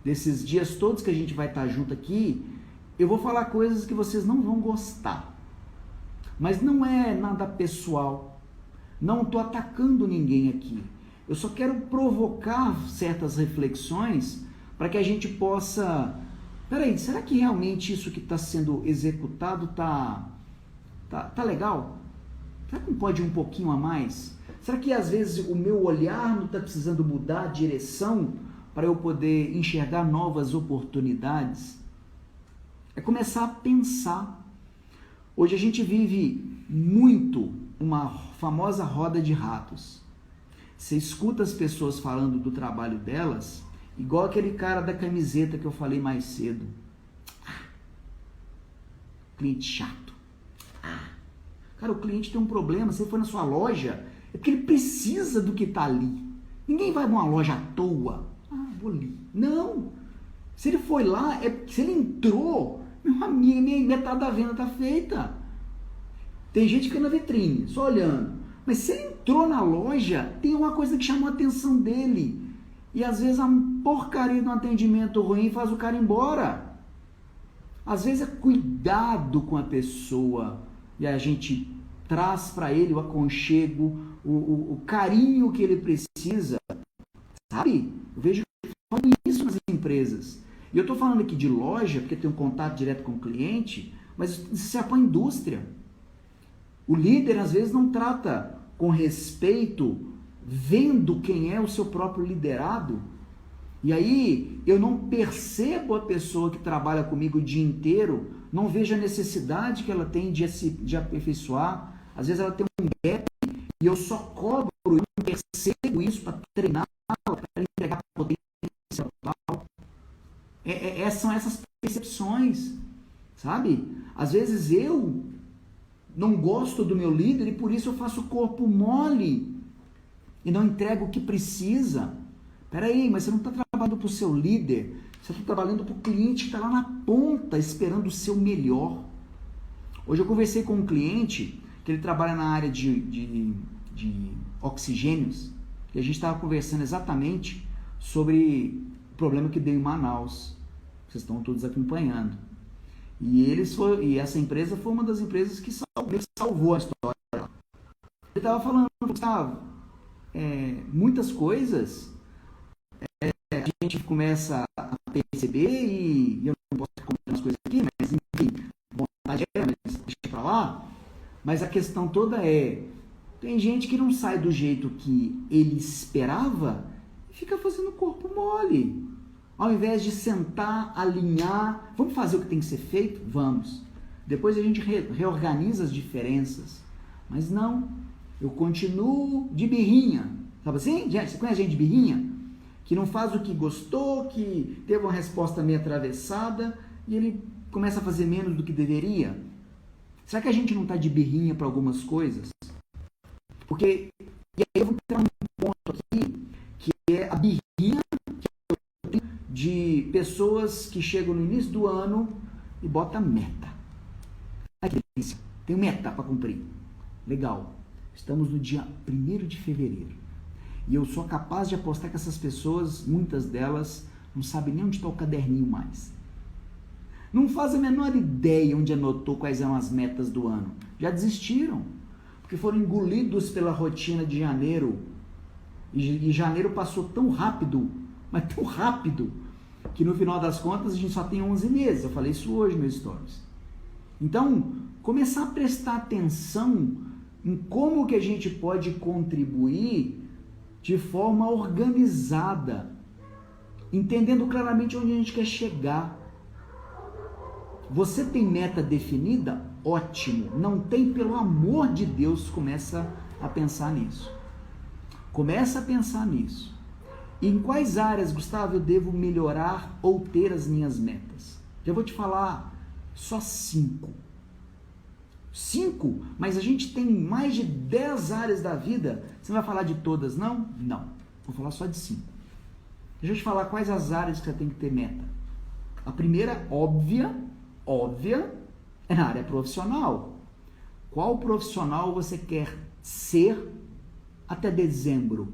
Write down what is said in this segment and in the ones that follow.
desses dias todos que a gente vai estar junto aqui, eu vou falar coisas que vocês não vão gostar. Mas não é nada pessoal. Não estou atacando ninguém aqui. Eu só quero provocar certas reflexões para que a gente possa... Peraí, será que realmente isso que está sendo executado tá legal? Será que não pode ir um pouquinho a mais? Será que às vezes o meu olhar não está precisando mudar a direção para eu poder enxergar novas oportunidades? É começar a pensar. Hoje a gente vive muito uma famosa roda de ratos. Você escuta as pessoas falando do trabalho delas, igual aquele cara da camiseta que eu falei mais cedo. Cliente chato. Cara, o cliente tem um problema. Você foi na sua loja, é porque ele precisa do que está ali. Ninguém vai numa loja à toa. Vou ali. Não. Se ele foi lá, se ele entrou, meu amigo, metade da venda está feita. Tem gente que fica na vitrine, só olhando. Mas se ele entrou na loja, tem uma coisa que chamou a atenção dele. E às vezes a porcaria de um atendimento ruim faz o cara ir embora. Às vezes é cuidado com a pessoa. E a gente traz para ele o aconchego, o carinho que ele precisa. Sabe? Eu vejo que falam isso nas empresas. E eu estou falando aqui de loja, porque tem um contato direto com o cliente, mas isso se aplica à indústria. O líder, às vezes, não trata com respeito, vendo quem é o seu próprio liderado. E aí, eu não percebo a pessoa que trabalha comigo o dia inteiro, não vejo a necessidade que ela tem de aperfeiçoar. Às vezes, ela tem um gap e eu só cobro, eu não percebo isso para treiná-la, para entregar potência total. São essas percepções, sabe? Às vezes, eu não gosto do meu líder e por isso eu faço corpo mole e não entrego o que precisa. Peraí, mas você não está trabalhando para o seu líder, você está trabalhando para o cliente que está lá na ponta esperando o seu melhor. Hoje eu conversei com um cliente que ele trabalha na área de oxigênios e a gente estava conversando exatamente sobre o problema que deu em Manaus. Vocês estão todos acompanhando. E essa empresa foi uma das empresas que salvou a história. Ele estava falando, Gustavo, muitas coisas a gente começa a perceber e eu não posso comentar as coisas aqui, mas enfim, vontade mas deixa pra lá. Mas a questão toda tem gente que não sai do jeito que ele esperava e fica fazendo corpo mole. Ao invés de sentar, alinhar, vamos fazer o que tem que ser feito? Vamos. Depois a gente reorganiza as diferenças. Mas não, eu continuo de birrinha. Sabe assim? Você conhece gente de birrinha? Que não faz o que gostou, que teve uma resposta meio atravessada e ele começa a fazer menos do que deveria. Será que a gente não está de birrinha para algumas coisas? Porque, e aí eu vou entrar num ponto aqui, que é a birrinha de pessoas que chegam no início do ano e botam meta. Aqui, tem meta para cumprir. Legal. Estamos no dia 1º de fevereiro. E eu sou capaz de apostar que essas pessoas, muitas delas, não sabem nem onde está o caderninho mais. Não fazem a menor ideia onde anotou quais eram as metas do ano. Já desistiram. Porque foram engolidos pela rotina de janeiro. E janeiro passou tão rápido, mas tão rápido, que no final das contas a gente só tem 11 meses. Eu falei isso hoje nos stories. Então, começar a prestar atenção em como que a gente pode contribuir de forma organizada, entendendo claramente onde a gente quer chegar. Você tem meta definida? Ótimo. Não tem, pelo amor de Deus, começa a pensar nisso. Começa a pensar nisso. Em quais áreas, Gustavo, eu devo melhorar ou ter as minhas metas? Eu vou te falar só 5. 5? Mas a gente tem mais de 10 áreas da vida. Você não vai falar de todas, não? Não. Vou falar só de 5. Deixa eu te falar quais as áreas que você tem que ter meta. A primeira, óbvia, é na área profissional. Qual profissional você quer ser até dezembro?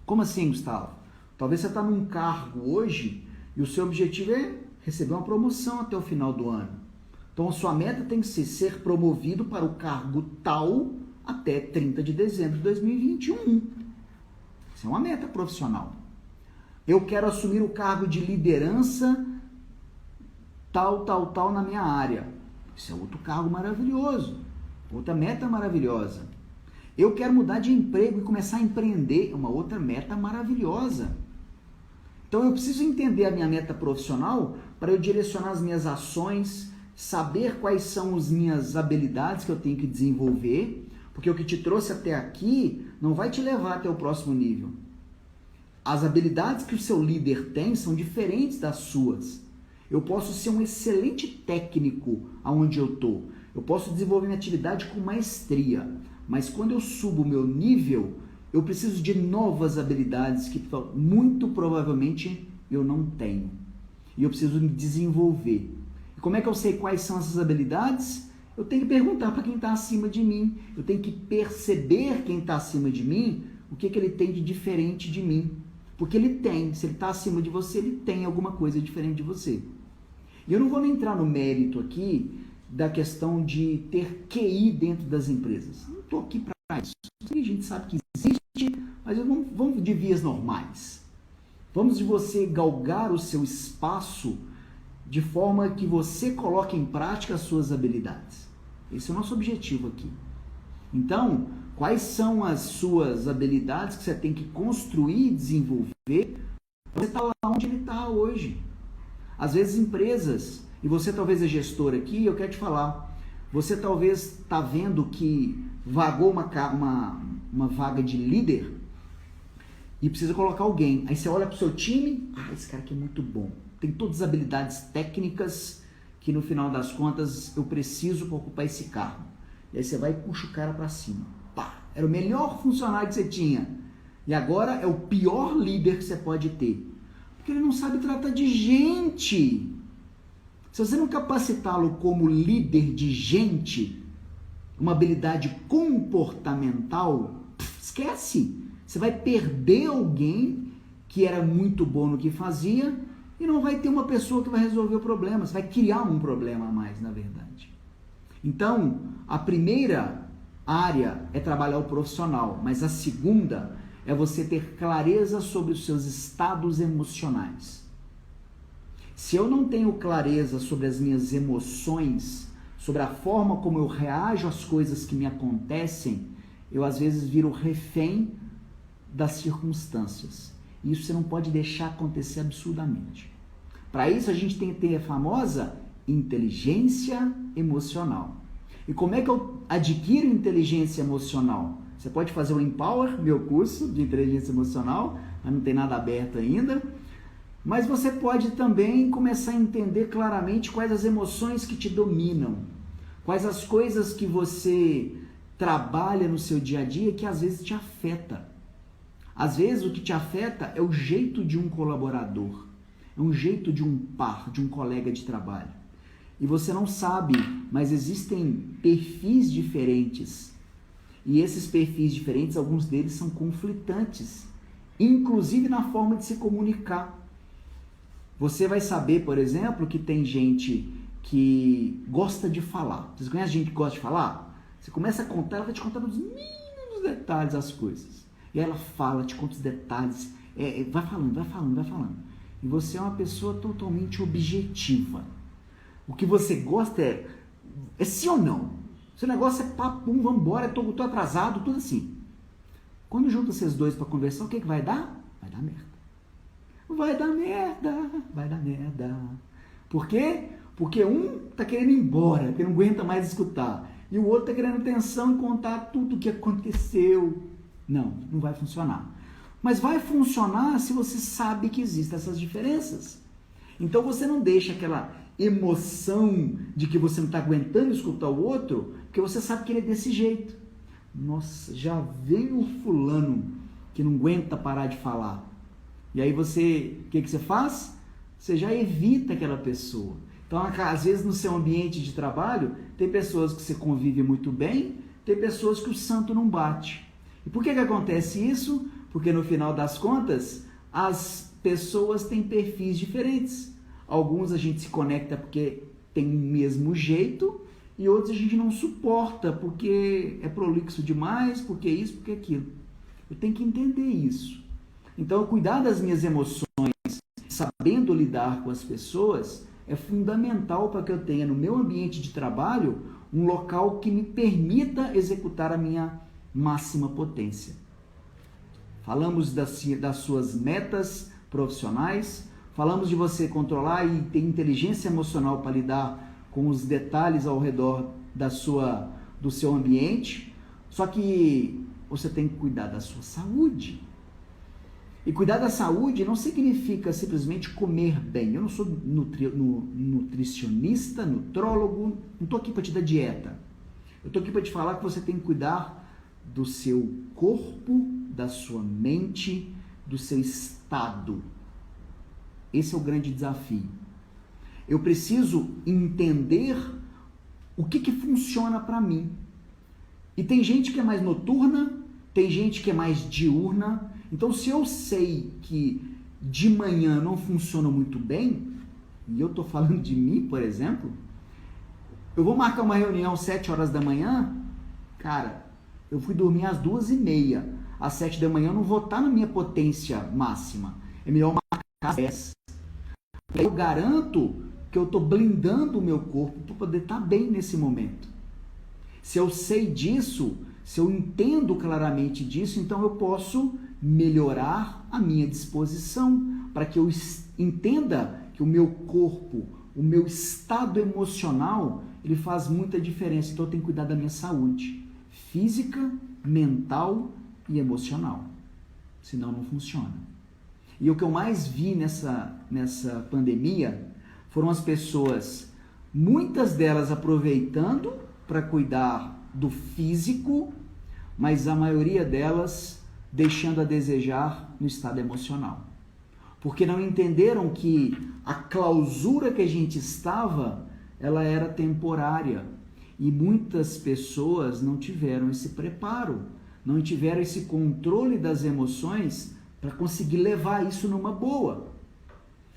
Como assim, Gustavo? Talvez você está num cargo hoje E o seu objetivo é receber uma promoção até o final do ano. Então, a sua meta tem que ser promovido para o cargo tal até 30 de dezembro de 2021. Isso é uma meta profissional. Eu quero assumir o cargo de liderança tal na minha área. Isso é outro cargo maravilhoso. Outra meta maravilhosa. Eu quero mudar de emprego e começar a empreender. É uma outra meta maravilhosa. Então, eu preciso entender a minha meta profissional para eu direcionar as minhas ações, saber quais são as minhas habilidades que eu tenho que desenvolver, porque o que te trouxe até aqui não vai te levar até o próximo nível. As habilidades que o seu líder tem são diferentes das suas. Eu posso ser um excelente técnico aonde eu estou. Eu posso desenvolver minha atividade com maestria. Mas quando eu subo o meu nível, eu preciso de novas habilidades que muito provavelmente eu não tenho. E eu preciso me desenvolver. E como é que eu sei quais são essas habilidades? Eu tenho que perguntar para quem está acima de mim. Eu tenho que perceber quem está acima de mim, o que ele tem de diferente de mim. Porque ele tem, se ele está acima de você, ele tem alguma coisa diferente de você. E eu não vou nem entrar no mérito aqui da questão de ter QI dentro das empresas. Não estou aqui para isso. A gente sabe que existe, mas vamos de vias normais. Vamos de você galgar o seu espaço de forma que você coloque em prática as suas habilidades. Esse é o nosso objetivo aqui. Então, quais são as suas habilidades que você tem que construir e desenvolver para você estar lá onde ele está hoje? Às vezes empresas, e você talvez é gestor aqui, eu quero te falar, você talvez está vendo que vagou uma vaga de líder e precisa colocar alguém. Aí você olha para o seu time, esse cara aqui é muito bom, tem todas as habilidades técnicas que no final das contas eu preciso para ocupar esse cargo. E aí você vai e puxa o cara para cima. Pá, era o melhor funcionário que você tinha. E agora é o pior líder que você pode ter. Porque ele não sabe tratar de gente. Se você não capacitá-lo como líder de gente, uma habilidade comportamental, esquece. Você vai perder alguém que era muito bom no que fazia e não vai ter uma pessoa que vai resolver o problema. Você vai criar um problema a mais, na verdade. Então, a primeira área é trabalhar o profissional, mas a segunda é você ter clareza sobre os seus estados emocionais. Se eu não tenho clareza sobre as minhas emoções, sobre a forma como eu reajo às coisas que me acontecem, eu às vezes viro refém das circunstâncias. Isso você não pode deixar acontecer absurdamente. Para isso a gente tem que ter a famosa inteligência emocional. E como é que eu adquiro inteligência emocional? Você pode fazer o Empower, meu curso de inteligência emocional, mas não tem nada aberto ainda. Mas você pode também começar a entender claramente quais as emoções que te dominam, quais as coisas que você trabalha no seu dia a dia que às vezes te afeta. Às vezes o que te afeta é o jeito de um colaborador, é um jeito de um par, de um colega de trabalho. E você não sabe, mas existem perfis diferentes. E esses perfis diferentes, alguns deles são conflitantes, inclusive na forma de se comunicar. Você vai saber, por exemplo, que tem gente que gosta de falar. Vocês conhecem gente que gosta de falar? Você começa a contar, ela vai te contar nos mínimos detalhes as coisas. E ela fala, te conta os detalhes, vai falando. E você é uma pessoa totalmente objetiva. O que você gosta é sim ou não. Seu negócio é papum, vambora, tô atrasado, tudo assim. Quando junta vocês dois para conversar, o que vai dar? Vai dar merda. Vai dar merda. Por quê? Porque um tá querendo ir embora, porque não aguenta mais escutar. E o outro tá querendo atenção e contar tudo o que aconteceu. Não vai funcionar. Mas vai funcionar se você sabe que existem essas diferenças. Então você não deixa aquela emoção de que você não está aguentando escutar o outro, porque você sabe que ele é desse jeito. Nossa, já vem o fulano que não aguenta parar de falar. E aí você, o que você faz? Você já evita aquela pessoa. Então, às vezes no seu ambiente de trabalho, tem pessoas que você convive muito bem, tem pessoas que o santo não bate. E por que acontece isso? Porque no final das contas, as pessoas têm perfis diferentes. Alguns a gente se conecta porque tem o mesmo jeito e outros a gente não suporta porque é prolixo demais, porque isso, porque aquilo. Eu tenho que entender isso. Então, cuidar das minhas emoções, sabendo lidar com as pessoas, é fundamental para que eu tenha no meu ambiente de trabalho um local que me permita executar a minha máxima potência. Falamos das suas metas profissionais, falamos de você controlar e ter inteligência emocional para lidar com os detalhes ao redor do seu ambiente, só que você tem que cuidar da sua saúde. E cuidar da saúde não significa simplesmente comer bem. Eu não sou nutricionista, nutrólogo, não estou aqui para te dar dieta. Eu estou aqui para te falar que você tem que cuidar do seu corpo, da sua mente, do seu estado. Esse é o grande desafio. Eu preciso entender o que funciona para mim. E tem gente que é mais noturna, tem gente que é mais diurna. Então, se eu sei que de manhã não funciona muito bem, e eu estou falando de mim, por exemplo, eu vou marcar uma reunião às 7 horas da manhã, cara, eu fui dormir às 2h30. Às 7 da manhã eu não vou estar na minha potência máxima. É melhor marcar às 10. Eu garanto que eu estou blindando o meu corpo para poder estar bem nesse momento. Se eu sei disso, se eu entendo claramente disso, então eu posso melhorar a minha disposição para que eu entenda que o meu corpo, o meu estado emocional, ele faz muita diferença. Então eu tenho que cuidar da minha saúde física, mental e emocional. Senão não funciona. E o que eu mais vi nessa pandemia foram as pessoas, muitas delas aproveitando para cuidar do físico, mas a maioria delas deixando a desejar no estado emocional. Porque não entenderam que a clausura que a gente estava, ela era temporária. E muitas pessoas não tiveram esse preparo, não tiveram esse controle das emoções para conseguir levar isso numa boa.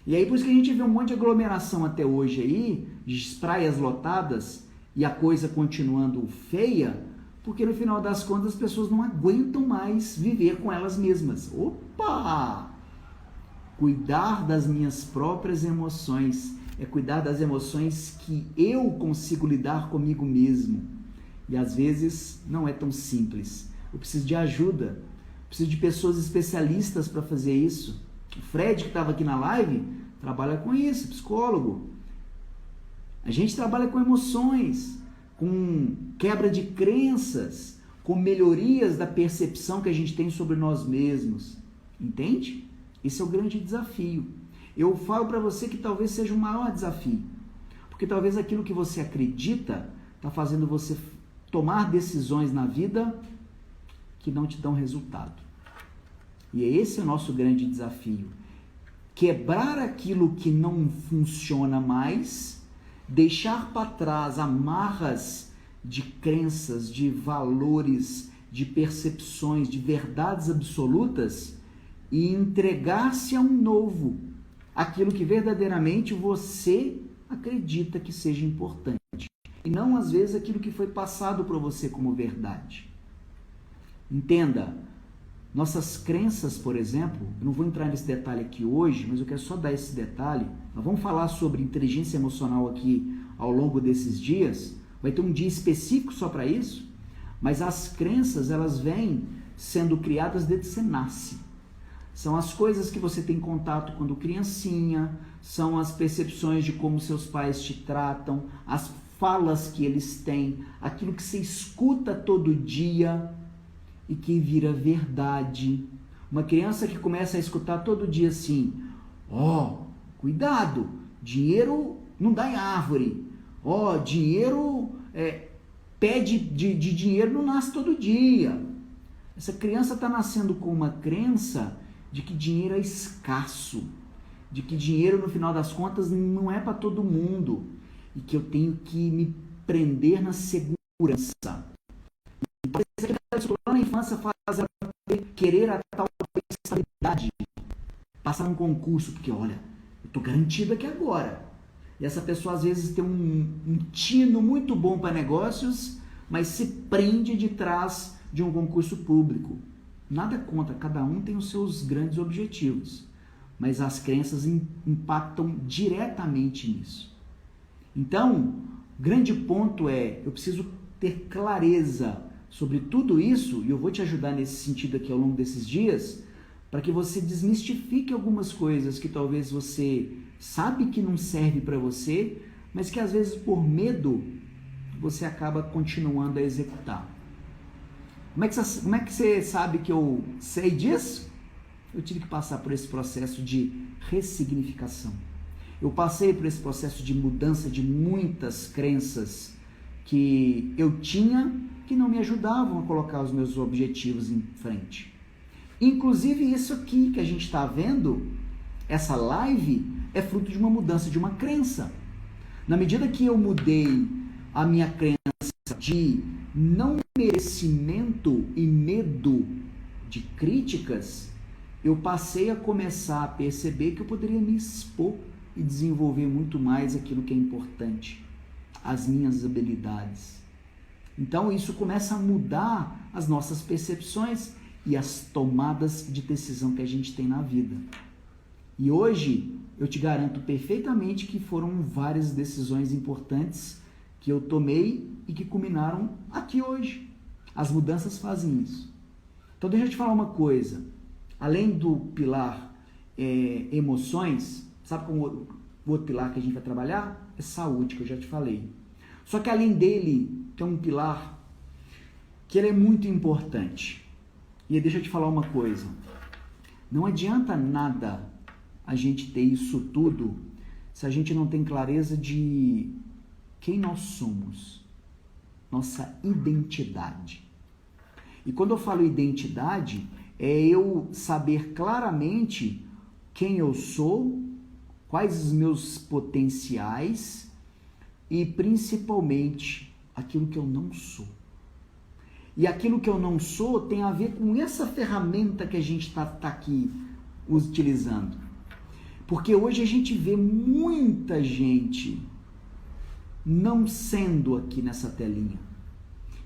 E aí por isso que a gente vê um monte de aglomeração até hoje aí, de praias lotadas e a coisa continuando feia, porque no final das contas as pessoas não aguentam mais viver com elas mesmas. Opa! Cuidar das minhas próprias emoções é cuidar das emoções que eu consigo lidar comigo mesmo. E às vezes não é tão simples. Eu preciso de ajuda, preciso de pessoas especialistas para fazer isso. O Fred, que estava aqui na live, trabalha com isso, psicólogo. A gente trabalha com emoções, com quebra de crenças, com melhorias da percepção que a gente tem sobre nós mesmos. Entende? Esse é o grande desafio. Eu falo para você que talvez seja o maior desafio. Porque talvez aquilo que você acredita está fazendo você tomar decisões na vida que não te dão resultado. E esse é o nosso grande desafio. Quebrar aquilo que não funciona mais, deixar para trás amarras de crenças, de valores, de percepções, de verdades absolutas e entregar-se a um novo, aquilo que verdadeiramente você acredita que seja importante e não às vezes aquilo que foi passado para você como verdade. Entenda, nossas crenças, por exemplo, eu não vou entrar nesse detalhe aqui hoje, mas eu quero só dar esse detalhe. Nós vamos falar sobre inteligência emocional aqui ao longo desses dias. Vai ter um dia específico só para isso, mas as crenças, elas vêm sendo criadas desde que você nasce. São as coisas que você tem contato quando criancinha, são as percepções de como seus pais te tratam, as falas que eles têm, aquilo que você escuta todo dia e que vira verdade. Uma criança que começa a escutar todo dia assim, cuidado, dinheiro não dá em árvore, dinheiro, pé de dinheiro não nasce todo dia. Essa criança está nascendo com uma crença de que dinheiro é escasso, de que dinheiro no final das contas não é para todo mundo e que eu tenho que me prender na segurança. Lá na infância faz ela querer a tal estabilidade. passar num concurso, porque olha, eu estou garantido aqui agora. E essa pessoa às vezes tem um tino muito bom para negócios, mas se prende de trás de um concurso público. Nada contra, cada um tem os seus grandes objetivos, mas as crenças impactam diretamente nisso. Então, o grande ponto é, eu preciso ter clareza sobre tudo isso, e eu vou te ajudar nesse sentido aqui ao longo desses dias, para que você desmistifique algumas coisas que talvez você sabe que não serve para você, mas que às vezes por medo você acaba continuando a executar. Como é que você sabe que eu sei disso? Eu tive que passar por esse processo de ressignificação. Eu passei por esse processo de mudança de muitas crenças que eu tinha que não me ajudavam a colocar os meus objetivos em frente. Inclusive isso aqui que a gente está vendo, essa live, é fruto de uma mudança de uma crença. Na medida que eu mudei a minha crença de não merecimento e medo de críticas, eu passei a começar a perceber que eu poderia me expor e desenvolver muito mais aquilo que é importante, as minhas habilidades. Então isso começa a mudar as nossas percepções e as tomadas de decisão que a gente tem na vida. E hoje eu te garanto perfeitamente que foram várias decisões importantes que eu tomei e que culminaram aqui hoje. As mudanças fazem isso. Então deixa eu te falar uma coisa. Além do pilar emoções, sabe como o outro pilar que a gente vai trabalhar? É saúde, que eu já te falei. Só que além dele, tem um pilar que ele é muito importante. E deixa eu te falar uma coisa. Não adianta nada a gente ter isso tudo se a gente não tem clareza de quem nós somos, nossa identidade. E quando eu falo identidade, é eu saber claramente quem eu sou, quais os meus potenciais e principalmente aquilo que eu não sou. E aquilo que eu não sou tem a ver com essa ferramenta que a gente está aqui utilizando. Porque hoje a gente vê muita gente não sendo aqui nessa telinha.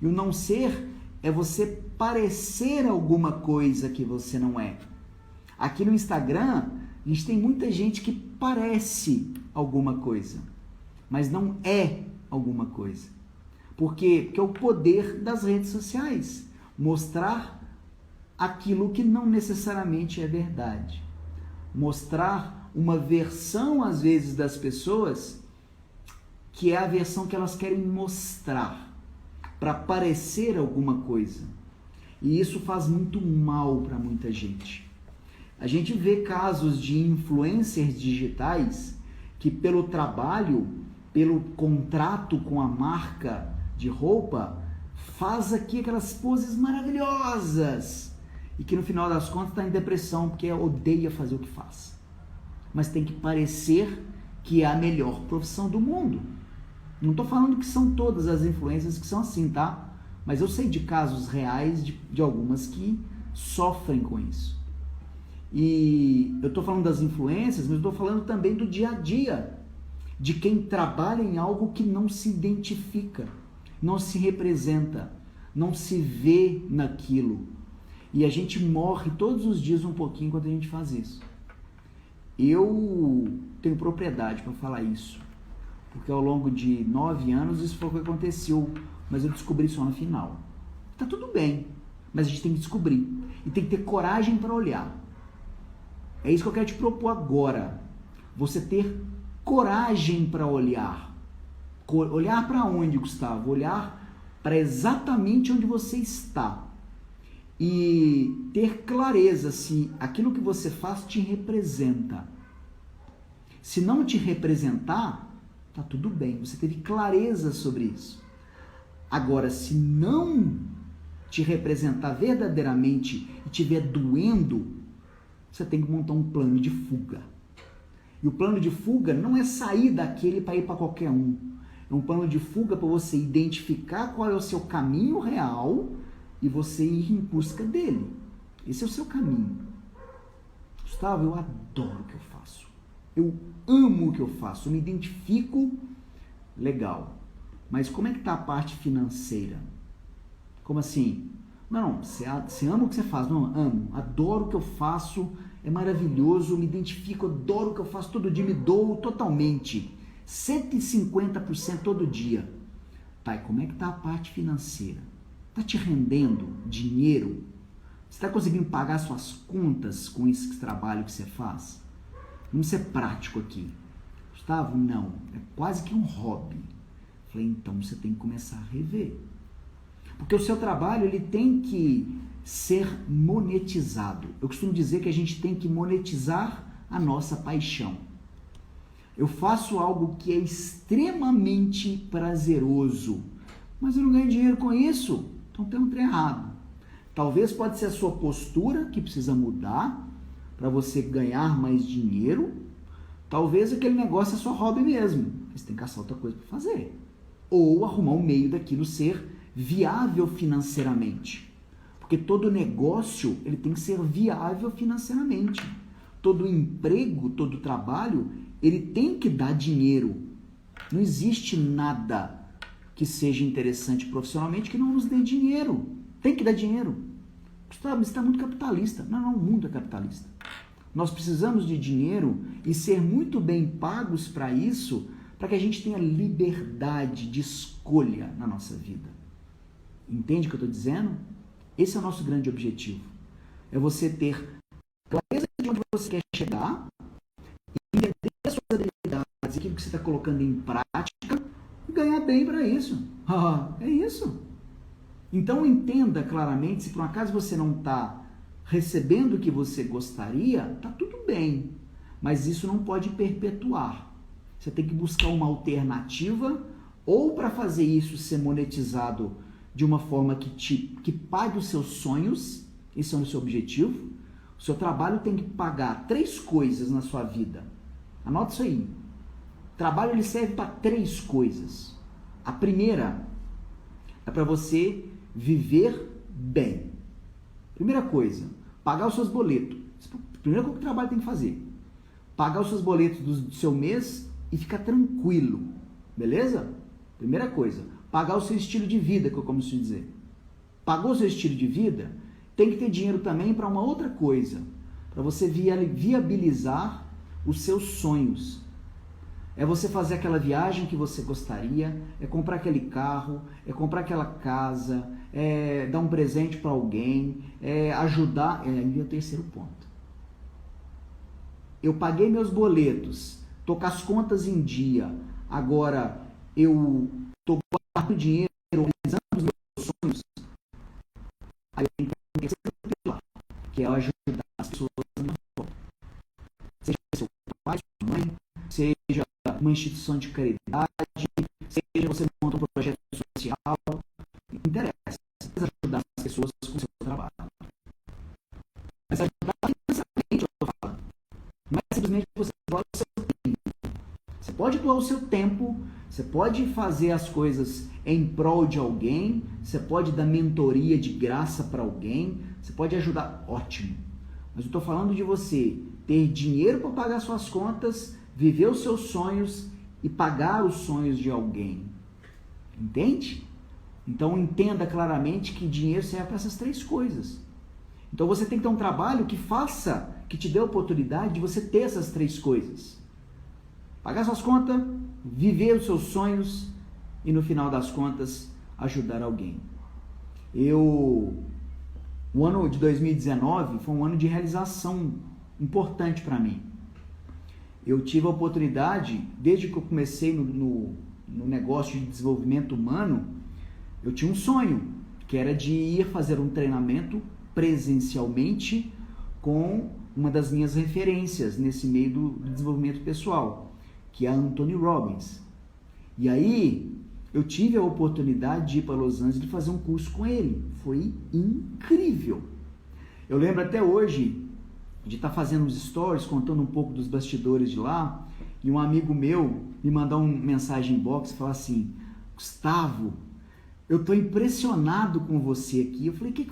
E o não ser é você parecer alguma coisa que você não é. Aqui no Instagram, a gente tem muita gente que parece alguma coisa, mas não é alguma coisa. Por quê? Porque é o poder das redes sociais. Mostrar aquilo que não necessariamente é verdade. Mostrar uma versão, às vezes, das pessoas que é a versão que elas querem mostrar para parecer alguma coisa. E isso faz muito mal para muita gente. A gente vê casos de influencers digitais que pelo trabalho, pelo contrato com a marca de roupa, faz aqui aquelas poses maravilhosas e que no final das contas está em depressão porque odeia fazer o que faz. Mas tem que parecer que é a melhor profissão do mundo. Não estou falando que são todas as influências que são assim, tá? Mas eu sei de casos reais de algumas que sofrem com isso. E eu estou falando das influências, mas estou falando também do dia a dia, de quem trabalha em algo que não se identifica, não se representa, não se vê naquilo. E a gente morre todos os dias um pouquinho quando a gente faz isso. Eu tenho propriedade para falar isso, porque ao longo de 9 anos isso foi o que aconteceu, mas eu descobri só no final. Tá tudo bem, mas a gente tem que descobrir e tem que ter coragem para olhar. É isso que eu quero te propor agora. Você ter coragem para olhar. Olhar para onde, Gustavo? Olhar para exatamente onde você está. E ter clareza se aquilo que você faz te representa. Se não te representar, tá tudo bem. Você teve clareza sobre isso. Agora, se não te representar verdadeiramente e estiver doendo, você tem que montar um plano de fuga. E o plano de fuga não é sair daquele para ir para qualquer um. É um plano de fuga para você identificar qual é o seu caminho real e você ir em busca dele. Esse é o seu caminho. Gustavo, eu adoro o que eu faço. Eu amo o que eu faço, eu me identifico legal. Mas como é que tá a parte financeira? Como assim? Não, você ama o que você faz. Não, amo, adoro o que eu faço, é maravilhoso, me identifico, adoro o que eu faço todo dia, me dou totalmente. 150% todo dia. Tá, e como é que tá a parte financeira? Tá te rendendo dinheiro? Você está conseguindo pagar suas contas com esse trabalho que você faz? Vamos ser prático aqui. Gustavo, não, é quase que um hobby. Falei, então você tem que começar a rever. Porque o seu trabalho ele tem que ser monetizado. Eu costumo dizer que a gente tem que monetizar a nossa paixão. Eu faço algo que é extremamente prazeroso, mas eu não ganho dinheiro com isso. Então tem um trem errado. Talvez pode ser a sua postura que precisa mudar para você ganhar mais dinheiro. Talvez aquele negócio é só hobby mesmo. Você tem que caçar outra coisa para fazer. Ou arrumar um meio daquilo ser viável financeiramente. Porque todo negócio ele tem que ser viável financeiramente. Todo emprego, todo trabalho, ele tem que dar dinheiro. Não existe nada que seja interessante profissionalmente que não nos dê dinheiro. Tem que dar dinheiro. Gustavo, você está muito capitalista. Não, o mundo é capitalista. Nós precisamos de dinheiro e ser muito bem pagos para isso, para que a gente tenha liberdade de escolha na nossa vida. Entende o que eu estou dizendo? Esse é o nosso grande objetivo. É você ter clareza de onde você quer chegar, entender as suas habilidades, aquilo que você está colocando em prática e ganhar bem para isso. É isso. Então entenda claramente, se por um acaso você não está recebendo o que você gostaria, está tudo bem. Mas isso não pode perpetuar. Você tem que buscar uma alternativa, ou para fazer isso ser monetizado de uma forma que pague os seus sonhos, esse é o seu objetivo. O seu trabalho tem que pagar 3 coisas na sua vida. Anota isso aí. O trabalho ele serve para 3 coisas. A primeira é para você viver bem. Primeira coisa, pagar os seus boletos. Primeira coisa que o trabalho tem que fazer. Pagar os seus boletos do seu mês e ficar tranquilo. Beleza? Primeira coisa. Pagar o seu estilo de vida, que eu começo a dizer. Pagou o seu estilo de vida, tem que ter dinheiro também para uma outra coisa. Para você viabilizar os seus sonhos. É você fazer aquela viagem que você gostaria, é comprar aquele carro, é comprar aquela casa, é dar um presente para alguém, é ajudar. Aí é o terceiro ponto. Eu paguei meus boletos, tô com as contas em dia, agora eu tô guardando dinheiro, realizando os meus sonhos. Aí eu tenho que ter um terceiro pilar, que é ajudar as pessoas da minha volta. Seja seu pai, sua mãe, seja uma instituição de caridade, seja você monta um projeto social, não interessa. Você precisa ajudar as pessoas com o seu trabalho. Mas ajudar financeiramente, eu estou falando. Não é simplesmente você doar o seu tempo. Você pode doar o seu tempo, você pode fazer as coisas em prol de alguém, você pode dar mentoria de graça para alguém, você pode ajudar, ótimo. Mas eu estou falando de você ter dinheiro para pagar suas contas, viver os seus sonhos e pagar os sonhos de alguém. Entende? Então entenda claramente que dinheiro serve para essas 3 coisas. Então você tem que ter um trabalho que te dê a oportunidade de você ter essas 3 coisas. Pagar suas contas, viver os seus sonhos e no final das contas ajudar alguém. O ano de 2019 foi um ano de realização importante para mim. Eu tive a oportunidade, desde que eu comecei no negócio de desenvolvimento humano, eu tinha um sonho, que era de ir fazer um treinamento presencialmente com uma das minhas referências nesse meio do desenvolvimento pessoal, que é a Anthony Robbins. E aí, eu tive a oportunidade de ir para Los Angeles e fazer um curso com ele. Foi incrível. Eu lembro até hoje de estar fazendo uns stories, contando um pouco dos bastidores de lá, e um amigo meu me mandou uma mensagem inbox e falou assim: Gustavo, eu estou impressionado com você aqui. Eu falei, o que